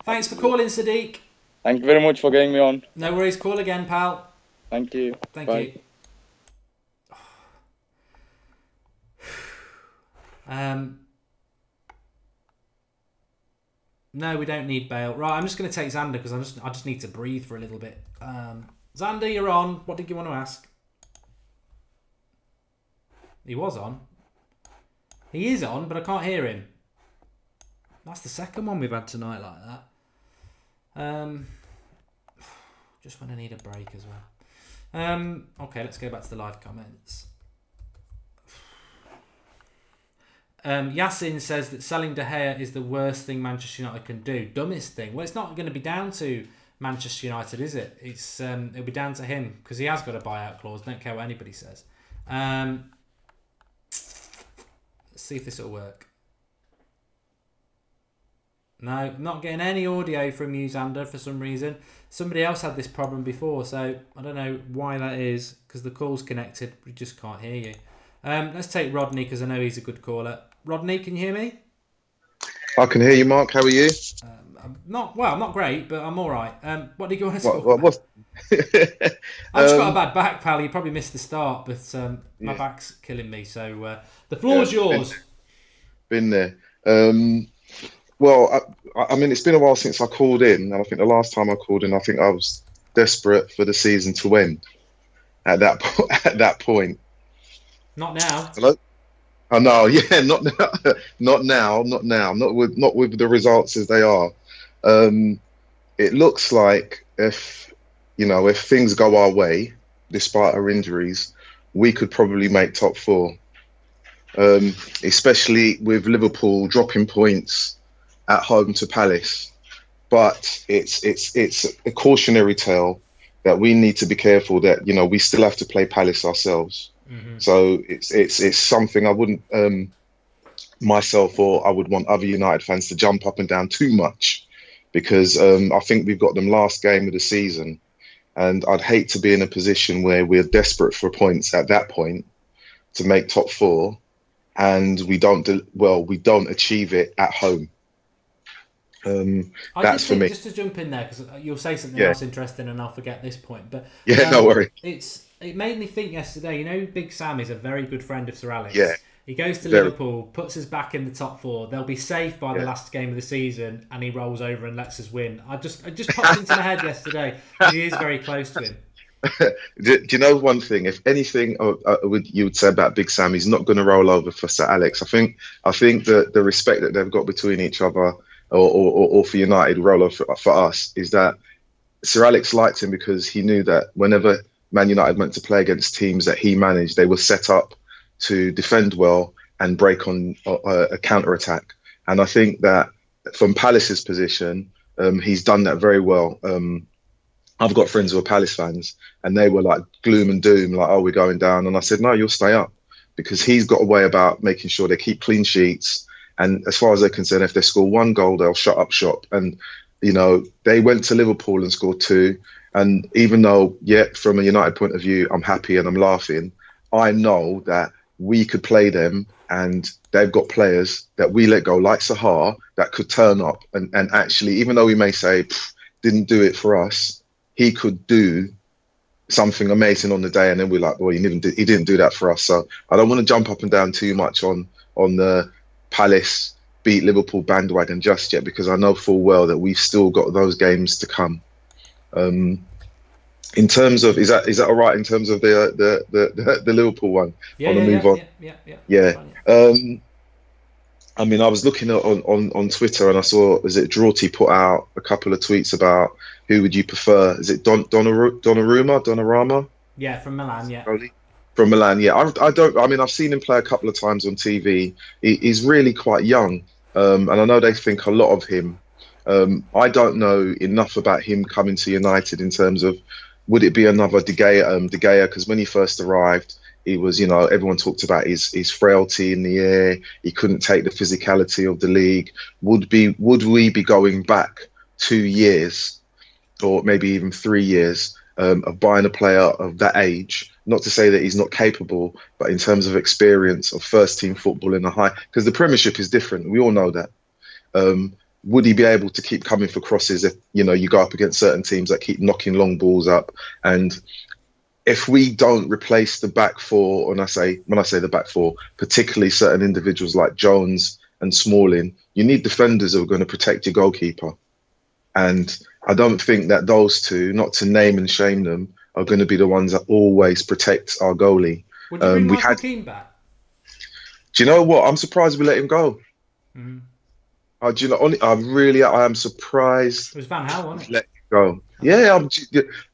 Thanks for calling, Sadiq. Thank you very much for getting me on. No worries. Call again, pal. Thank you. Thank Bye. you. No, we don't need Bale. Right, I'm just going to take Xander because I just need to breathe for a little bit. Xander, you're on. What did you want to ask? He was on. He is on, but I can't hear him. That's the second one we've had tonight like that. Just when I need a break as well. Okay, let's go back to the live comments. Yasin says that selling De Gea is the worst thing Manchester United can do. Dumbest thing. Well, it's not going to be down to Manchester United, is it? It'll be down to him because he has got a buyout clause. Don't care what anybody says. Let's see if this will work. No, I'm not getting any audio from you, Xander, for some reason. Somebody else had this problem before, so I don't know why that is because the call's connected. We just can't hear you. Let's take Rodney because I know he's a good caller. Rodney, can you hear me? I can hear you, Mark. How are you? I'm not great, but I'm all right. What did you want to talk about? I've just got a bad back, pal. You probably missed the start, but my back's killing me. So the floor's yours. Been there. Well, I mean, it's been a while since I called in, and I think the last time I called in, I think I was desperate for the season to end. At that point. Not now. Hello. Oh no, yeah, not now, not now, not with the results as they are. It looks like if things go our way, despite our injuries, we could probably make top four. Especially with Liverpool dropping points at home to Palace, but it's a cautionary tale that we need to be careful that we still have to play Palace ourselves. Mm-hmm. So it's something I wouldn't myself or I would want other United fans to jump up and down too much because I think we've got them last game of the season, and I'd hate to be in a position where we're desperate for points at that point to make top four, and we don't achieve it at home. That's for me. Just to jump in there because you'll say something else interesting and I'll forget this point. But no worry. It made me think yesterday. Big Sam is a very good friend of Sir Alex. Yeah. He goes to Liverpool, puts us back in the top four. They'll be safe by the last game of the season, and he rolls over and lets us win. It just popped into my head yesterday. He is very close to him. Do you know one thing? If anything, you would say about Big Sam, he's not going to roll over for Sir Alex. I think that the respect that they've got between each other, or for United, roll over for us, is that Sir Alex liked him because he knew that whenever Man United went to play against teams that he managed, they were set up to defend well and break on a counter-attack. And I think that from Palace's position, he's done that very well. I've got friends who are Palace fans, and they were like gloom and doom, like, oh, we're going down. And I said, no, you'll stay up, because he's got a way about making sure they keep clean sheets. And as far as they're concerned, if they score one goal, they'll shut up shop. And, they went to Liverpool and scored two. And even though, from a United point of view, I'm happy and I'm laughing, I know that we could play them, and they've got players that we let go, like Sahar, that could turn up and actually, even though we may say, didn't do it for us, he could do something amazing on the day, and then we're like, well, he didn't do that for us. So I don't want to jump up and down too much on the Palace beat Liverpool bandwagon just yet, because I know full well that we've still got those games to come. In terms of, is that all right? In terms of the Liverpool one, Yeah, on the move on. Yeah. Yeah. Fine, yeah. I mean, I was looking on Twitter, and I saw, is it Drawty put out a couple of tweets about who would you prefer? Is it Donnarumma? Yeah, from Milan, yeah. From Milan, yeah. I don't. I mean, I've seen him play a couple of times on TV. He's really quite young, and I know they think a lot of him. I don't know enough about him coming to United in terms of, would it be another De Gea? Because when he first arrived, he was, everyone talked about his frailty in the air. He couldn't take the physicality of the league. Would we be going back 2 years, or maybe even 3 years, of buying a player of that age? Not to say that he's not capable, but in terms of experience of first team football in a high, because the Premiership is different. We all know that. Would he be able to keep coming for crosses if you go up against certain teams that keep knocking long balls up? And if we don't replace the back four, when I say the back four, particularly certain individuals like Jones and Smalling, you need defenders who are going to protect your goalkeeper. And I don't think that those two, not to name and shame them, are going to be the ones that always protect our goalie. Would you bring Michael Keane back? Do you know what? I'm surprised we let him go. Mm-hmm. Do you know? I am surprised. It was Van Gaal, wasn't it? Let go. Yeah.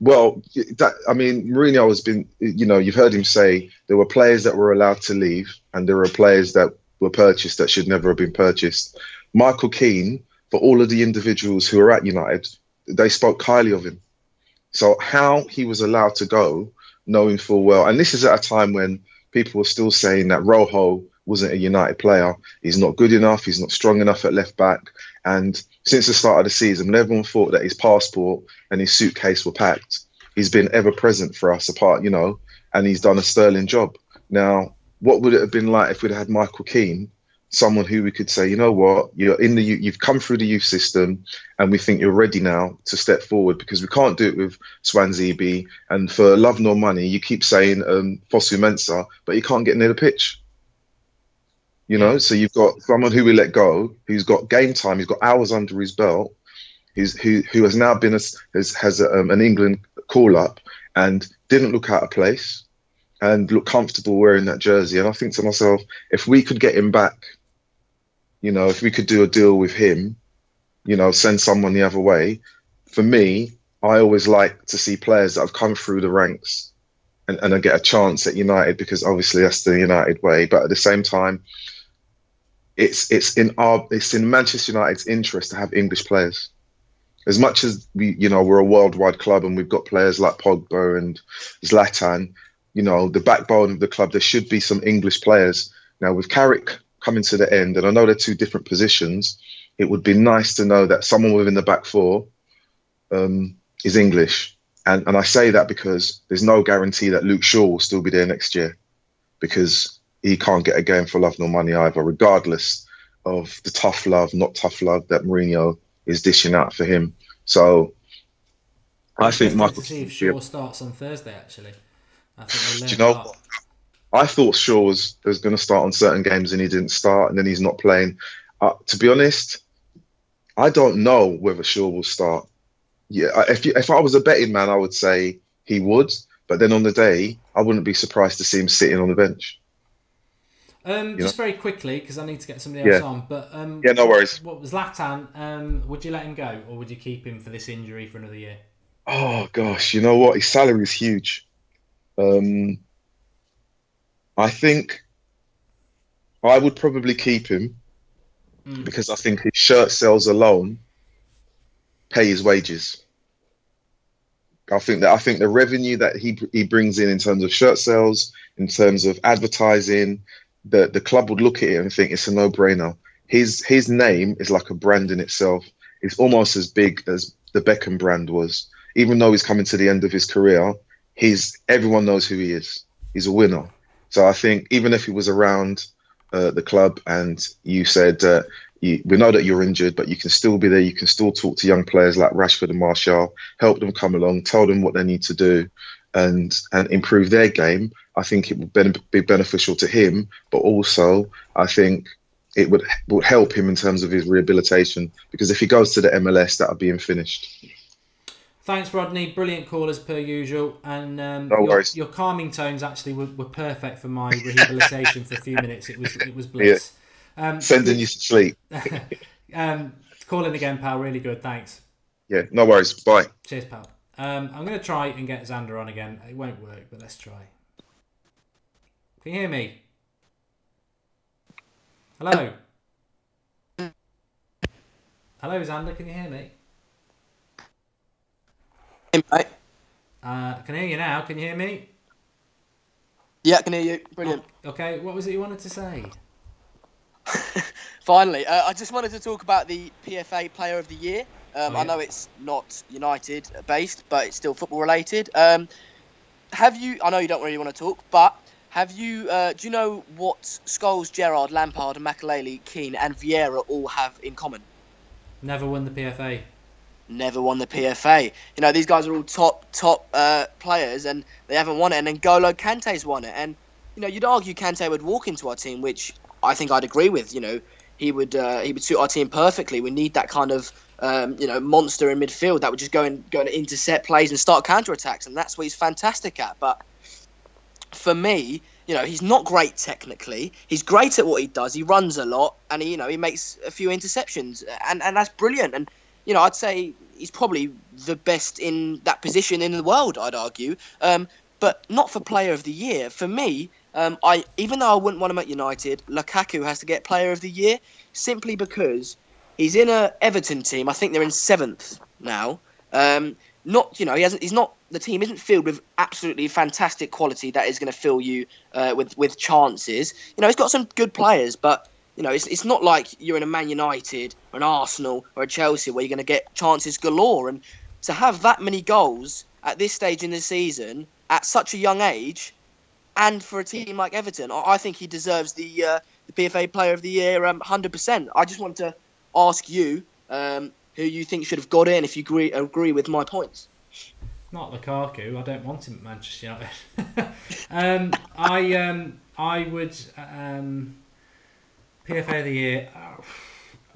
Mourinho has been. You've heard him say there were players that were allowed to leave, and there were players that were purchased that should never have been purchased. Michael Keane, for all of the individuals who are at United, they spoke highly of him. So how he was allowed to go, knowing full well, and this is at a time when people were still saying that Rojo wasn't a United player. He's not good enough. He's not strong enough at left back. And since the start of the season, when everyone thought that his passport and his suitcase were packed, he's been ever present for us and he's done a sterling job. Now, what would it have been like if we'd had Michael Keane, someone who we could say, you know what, you've come through the youth system, and we think you're ready now to step forward, because we can't do it with Swansea. And for love nor money, you keep saying Fosu Mensah, but you can't get near the pitch. So you've got someone who we let go, who's got game time, he's got hours under his belt, who has now been has an England call up and didn't look out of place and look comfortable wearing that jersey. And I think to myself, if we could get him back, if we could do a deal with him, send someone the other way. For me, I always like to see players that have come through the ranks and I get a chance at United, because obviously that's the United way. But at the same time, it's in Manchester United's interest to have English players. As much as we're a worldwide club and we've got players like Pogba and Zlatan, the backbone of the club, there should be some English players. Now, with Carrick coming to the end, and I know they're two different positions, it would be nice to know that someone within the back four is English. And I say that because there's no guarantee that Luke Shaw will still be there next year, because he can't get a game for love nor money either, regardless of the not tough love that Mourinho is dishing out for him. So I think Michael. To see if Shaw starts on Thursday, actually. I think do you know what? I thought Shaw was going to start on certain games and he didn't start, and then he's not playing. To be honest, I don't know whether Shaw will start. Yeah, if I was a betting man, I would say he would. But then on the day, I wouldn't be surprised to see him sitting on the bench. Just very quickly, because I need to get somebody else on. But no worries. What was Zlatan? Would you let him go, or would you keep him for this injury for another year? Oh gosh, you know what? His salary is huge. I think I would probably keep him because I think his shirt sales alone pay his wages. I think the revenue that he brings in terms of shirt sales, in terms of advertising, the club would look at it and think it's a no-brainer. His name is like a brand in itself. It's almost as big as the Beckham brand was. Even though he's coming to the end of his career, everyone knows who he is. He's a winner. So I think even if he was around the club and you said, we know that you're injured, but you can still be there. You can still talk to young players like Rashford and Martial, help them come along, tell them what they need to do. and improve their game, I think it would be beneficial to him, but also I think it would help him in terms of his rehabilitation, because if he goes to the MLS, that'll be him finished. Thanks, Rodney. Brilliant call as per usual, and No worries. your calming tones actually were perfect for my rehabilitation for a few minutes. It was bliss. Yeah. Sending you to sleep. Calling again, pal. Really good. Thanks. Yeah, no worries. Bye. Cheers, pal. I'm going to try and get Xander on again. It won't work, but let's try. Can you hear me? Hello? Hello, Xander. Can you hear me? Hey, mate. I can hear you now. Can you hear me? Yeah, I can hear you. Brilliant. Oh, okay, what was it you wanted to say? Finally, I just wanted to talk about the PFA Player of the Year. Yeah. I know it's not United based, but it's still football related. Have you? I know you don't really want to talk, but have you? Do you know what Scholes, Gerrard, Lampard, Makelele, Keane, and Vieira all have in common? Never won the PFA. Never won the PFA. You know, these guys are all top players, and they haven't won it. And then N'Golo Kante's won it, and you know, you'd argue Kante would walk into our team, which I think I'd agree with. You know, he would suit our team perfectly. We need that kind of monster in midfield that would just go and intercept plays and start counter-attacks, and that's what he's fantastic at. But for me, you know, he's not great technically. He's great at what he does. He runs a lot, and he makes a few interceptions, and that's brilliant. And you know, I'd say he's probably the best in that position in the world, I'd argue. But not for Player of the Year. For me, even though I wouldn't want him at United, Lukaku has to get Player of the Year simply because he's in a Everton team. I think they're in 7th now. The team isn't filled with absolutely fantastic quality that is going to fill you with chances. You know, he's got some good players, but you know, it's not like you're in a Man United or an Arsenal or a Chelsea where you're going to get chances galore. And to have that many goals at this stage in the season at such a young age, and for a team like Everton, I think he deserves the PFA Player of the Year 100%. I just want to ask you who you think should have got it, and if you agree with my points. Not Lukaku. I don't want him at Manchester United. I would PFA of the Year.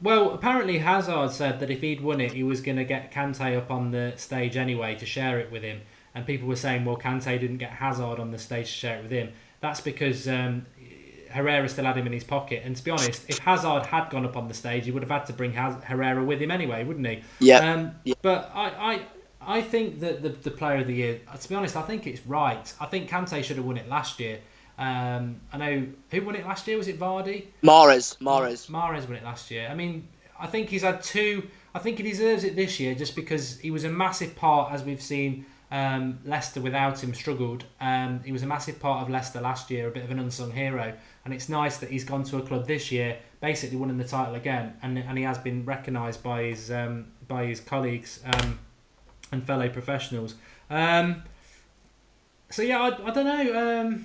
Well, apparently Hazard said that if he'd won it, he was going to get Kante up on the stage anyway to share it with him. And people were saying, well, Kante didn't get Hazard on the stage to share it with him. That's because Herrera still had him in his pocket. And to be honest, if Hazard had gone up on the stage, he would have had to bring Herrera with him anyway, wouldn't he? Yeah. But I think that the Player of the Year, to be honest, I think it's right. I think Kante should have won it last year. I know who won it last year. Was it Vardy? Mahrez won it last year. I mean, I think he's had two. I think he deserves it this year just because he was a massive part, as we've seen. Leicester without him struggled. He was a massive part of Leicester last year, a bit of an unsung hero, and it's nice that he's gone to a club this year, basically winning the title again, and he has been recognised by his colleagues and fellow professionals. So yeah, I don't know.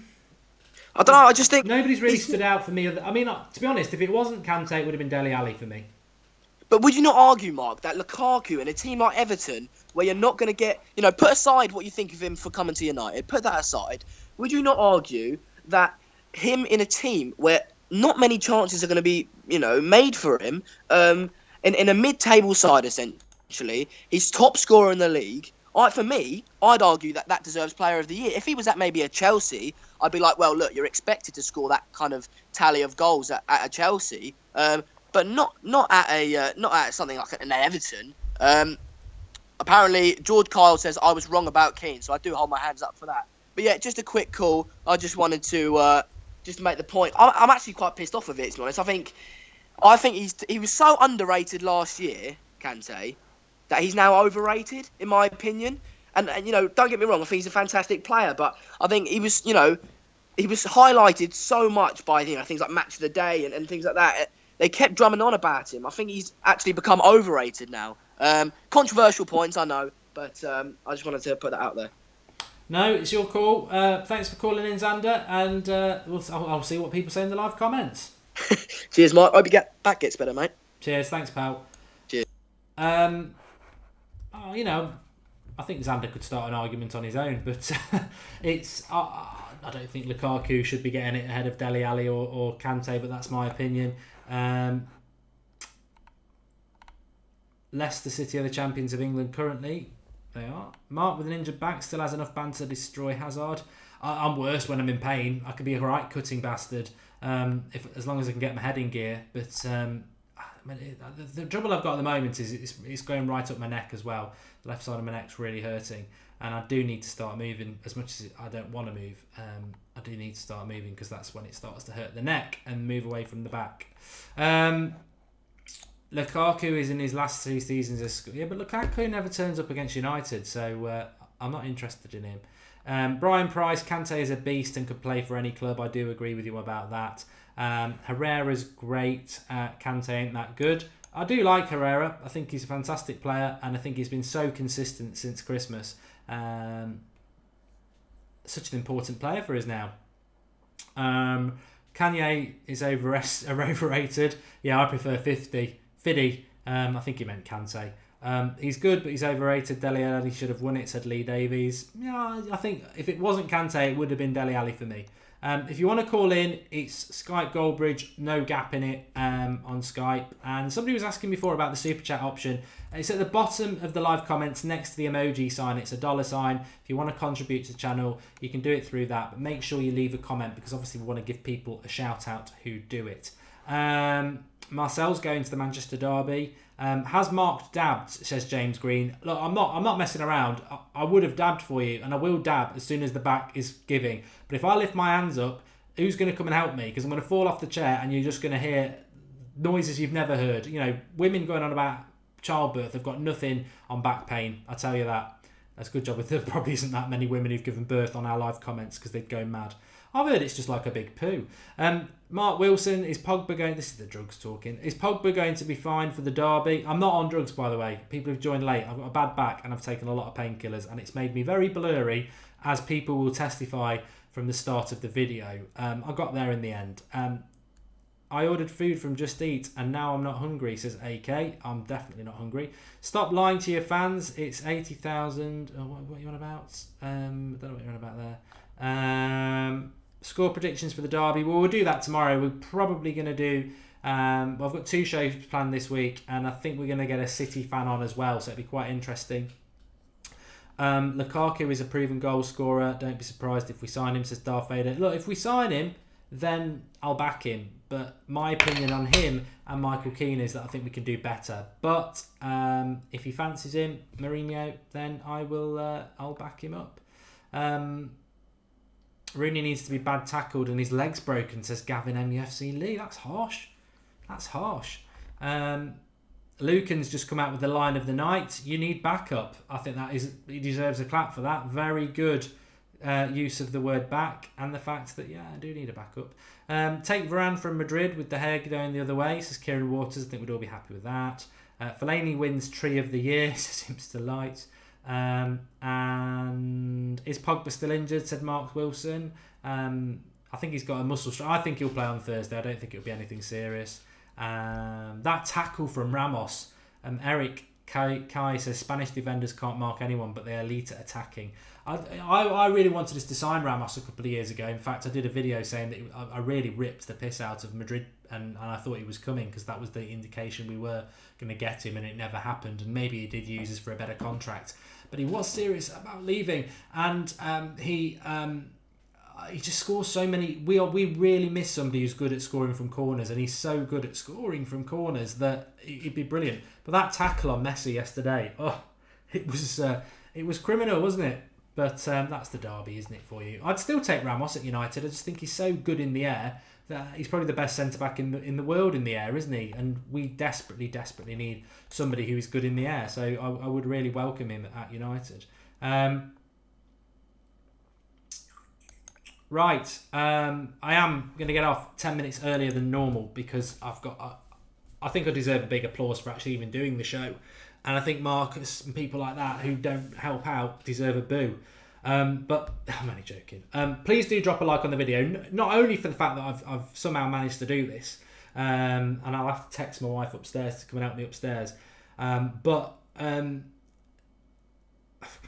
I don't know. I just think nobody's really stood out for me. I mean, to be honest, if it wasn't Kante, it would have been Dele Alli for me. But would you not argue, Mark, that Lukaku in a team like Everton, where you're not going to get, put aside what you think of him for coming to United, put that aside, would you not argue that him in a team where not many chances are going to be, made for him, in a mid-table side, essentially, he's top scorer in the league. For me, I'd argue that deserves Player of the Year. If he was at maybe a Chelsea, I'd be like, well, look, you're expected to score that kind of tally of goals at a Chelsea, but not at something like an Everton. Apparently, George Kyle says I was wrong about Keane, so I do hold my hands up for that. But yeah, just a quick call. I just wanted to just make the point. I'm actually quite pissed off of it, to be honest. I think he was so underrated last year, Kante, that he's now overrated, in my opinion. And don't get me wrong, I think he's a fantastic player, but I think he was highlighted so much by things like Match of the Day and things like that. They kept drumming on about him. I think he's actually become overrated now. Controversial points, I know, but I just wanted to put that out there. No, it's your call. Thanks for calling in, Xander, and I'll see what people say in the live comments. Cheers, Mark. Hope your back gets better, mate. Cheers. Thanks, pal. Cheers. I think Xander could start an argument on his own, but it's I don't think Lukaku should be getting it ahead of Dele Alli or Kante, but that's my opinion. Leicester City are the champions of England currently. They are. Mark with an injured back still has enough banter to destroy Hazard. I'm worse when I'm in pain. I could be a right cutting bastard as long as I can get my head in gear. But the trouble I've got at the moment is it's going right up my neck as well. The left side of my neck's really hurting, and I do need to start moving. As much as I don't want to move, I do need to start moving because that's when it starts to hurt the neck and move away from the back. Lukaku is in his last 2 seasons. But Lukaku never turns up against United, so I'm not interested in him. Brian Price, Kante is a beast and could play for any club. I do agree with you about that. Herrera's great. Kante ain't that good. I do like Herrera. I think he's a fantastic player, and I think he's been so consistent since Christmas. Such an important player for us now. Kanye is overrated. Yeah, I prefer Fiddy. I think he meant Kante. He's good, but he's overrated. Dele Alli should have won it, said Lee Davies. Yeah, I think if it wasn't Kante, it would have been Dele Alli for me. If you want to call in, it's Skype Goldbridge, no gap in it on Skype. And somebody was asking before about the super chat option. It's at the bottom of the live comments next to the emoji sign. It's a $sign. If you want to contribute to the channel, you can do it through that. But make sure you leave a comment because obviously we want to give people a shout out who do it. Marcel's going to the Manchester derby. Has Mark dabbed, says James Green. Look, I'm not messing around. I would have dabbed for you, and I will dab as soon as the back is giving. But if I lift my hands up, who's going to come and help me? Because I'm going to fall off the chair, and you're just going to hear noises you've never heard. You know, women going on about childbirth have got nothing on back pain. I tell you that. That's a good job. There probably isn't that many women who've given birth on our live comments because they'd go mad. I've heard it's just like a big poo. Mark Wilson, is Pogba going... This is the drugs talking. Is Pogba going to be fine for the derby? I'm not on drugs, by the way. People who've joined late. I've got a bad back and I've taken a lot of painkillers and it's made me very blurry, as people will testify from the start of the video. I got there in the end. I ordered food from Just Eat and now I'm not hungry, says AK. I'm definitely not hungry. Stop lying to your fans. It's 80,000. Oh, what are you on about? I don't know what you're on about there. Score predictions for the derby. Well, we'll do that tomorrow. We're probably going to do... I've got 2 shows planned this week, and I think we're going to get a City fan on as well, so it'll be quite interesting. Lukaku is a proven goal scorer. Don't be surprised if we sign him, says Darth Vader. Look, if we sign him, then I'll back him. But my opinion on him and Michael Keane is that I think we can do better. But if he fancies him, Mourinho, then I'll back him up. Rooney needs to be bad tackled and his leg's broken, says Gavin MUFC Lee. That's harsh. Lucan's just come out with the line of the night. You need backup. I think he deserves a clap for that. Very good use of the word back and the fact that, I do need a backup. Take Varane from Madrid with the hair going the other way, says Kieran Waters. I think we'd all be happy with that. Fellaini wins Tree of the Year, says Hipster Light. And is Pogba still injured, said Mark Wilson. I think he's got a muscle strain. I think he'll play on Thursday. I don't think it'll be anything serious. That tackle from Ramos, Eric Kai says Spanish defenders can't mark anyone, but they're elite at attacking. I really wanted us to sign Ramos a couple of years ago. In fact, I did a video saying that I really ripped the piss out of Madrid, and I thought he was coming because that was the indication we were going to get him, and it never happened. And maybe he did use us for a better contract, but he was serious about leaving, and he just scores so many. We really miss somebody who's good at scoring from corners, and he's so good at scoring from corners that he'd be brilliant. But that tackle on Messi yesterday, it was criminal, wasn't it? But that's the derby, isn't it, for you? I'd still take Ramos at United. I just think he's so good in the air that he's probably the best centre-back in the world in the air, isn't he? And we desperately need somebody who is good in the air. So I would really welcome him at United. Right. I am going to get off 10 minutes earlier than normal because I think I deserve a big applause for actually even doing the show. And I think Marcus and people like that who don't help out deserve a boo. But I'm only joking. Please do drop a like on the video. Not only for the fact that I've somehow managed to do this, and I'll have to text my wife upstairs to come and help me upstairs. But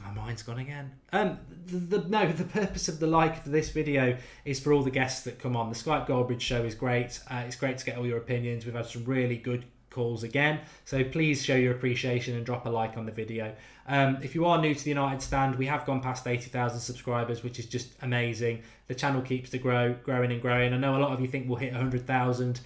My mind's gone again. The purpose of the like for this video is for all the guests that come on. The Skype Goldbridge show is great. It's great to get all your opinions. We've had some really good calls again, so please show your appreciation and drop a like on the video. If you are new to the United Stand, we have gone past 80,000 subscribers, which is just amazing. The channel keeps to growing and growing. I know a lot of you think we'll hit 100,000.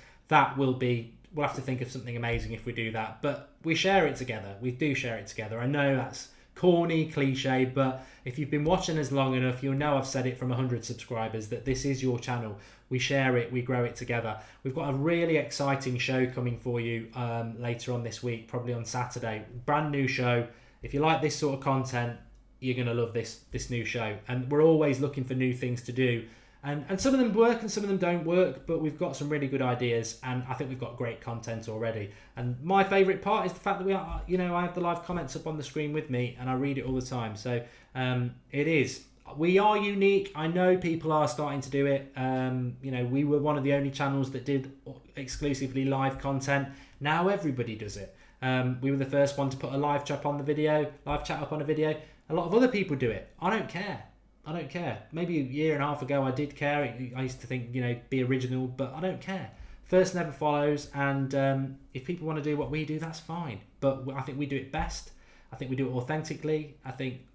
We'll have to think of something amazing if we do that, but we share it together. We do share it together. I know that's corny, cliche, but if you've been watching us long enough, you'll know I've said it from 100 subscribers that this is your channel. We share it, we grow it together. We've got a really exciting show coming for you later on this week, probably on Saturday. Brand new show. If you like this sort of content, you're going to love this new show. And we're always looking for new things to do. And some of them work and some of them don't work, but we've got some really good ideas, and I think we've got great content already. And my favourite part is the fact that we are, I have the live comments up on the screen with me, and I read it all the time. So it is. We are unique. I know people are starting to do it. We were one of the only channels that did exclusively live content. Now everybody does it. We were the first one to put a live chat up on a video. A lot of other people do it. I don't care. Maybe a year and a half ago I did care. I used to think, be original, but I don't care. First never follows, and if people want to do what we do, that's fine. But I think we do it best. I think we do it authentically.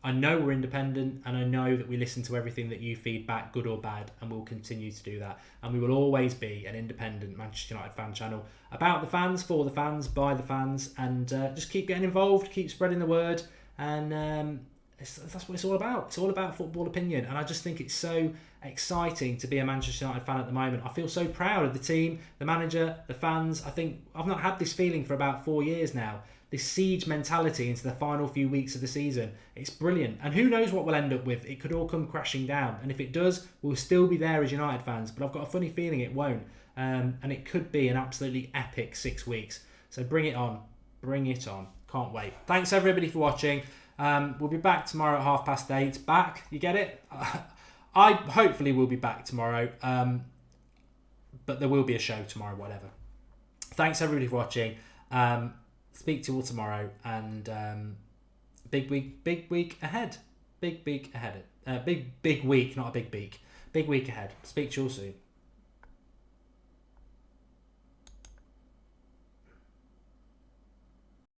I know we're independent, and I know that we listen to everything that you feed back, good or bad, and we'll continue to do that. And we will always be an independent Manchester United fan channel, about the fans, for the fans, by the fans, and just keep getting involved, keep spreading the word, and that's what it's all about. It's all about football opinion, and I just think it's so exciting to be a Manchester United fan at the moment. I feel so proud of the team, the manager, the fans. I think I've not had this feeling for about 4 years now. This siege mentality into the final few weeks of the season. It's brilliant, and who knows what we'll end up with. It could all come crashing down, and if it does, we'll still be there as United fans, but I've got a funny feeling it won't, and it could be an absolutely epic 6 weeks. So bring it on. Can't wait. Thanks everybody for watching. We'll be back tomorrow at 8:30. Back, you get it? I hopefully will be back tomorrow, but there will be a show tomorrow, whatever. Thanks everybody for watching. Speak to you all tomorrow, and big week ahead. Big week, not a big beak. Big week ahead. Speak to you all soon.